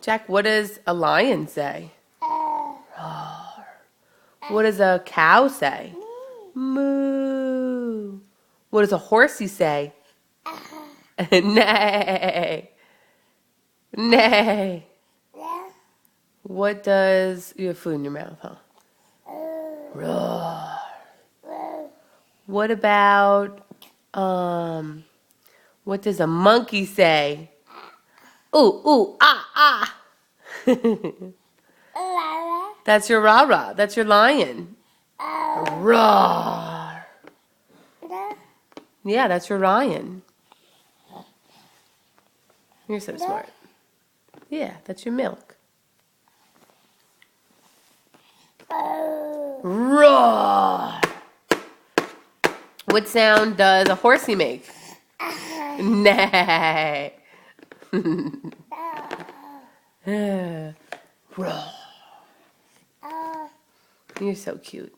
Jack, what does a lion say? Roar. What does a cow say? Moo. What does a horsey say? Neigh. Neigh. What does... You have food in your mouth, huh? Roar. What about... What does a monkey say? Ooh, ooh, ah, ah. That's your rah-rah. That's your lion. Roar. Yeah, that's your lion. You're so smart. Yeah, that's your milk. Roar. What sound does a horsey make? Neigh. Roar. You're so cute.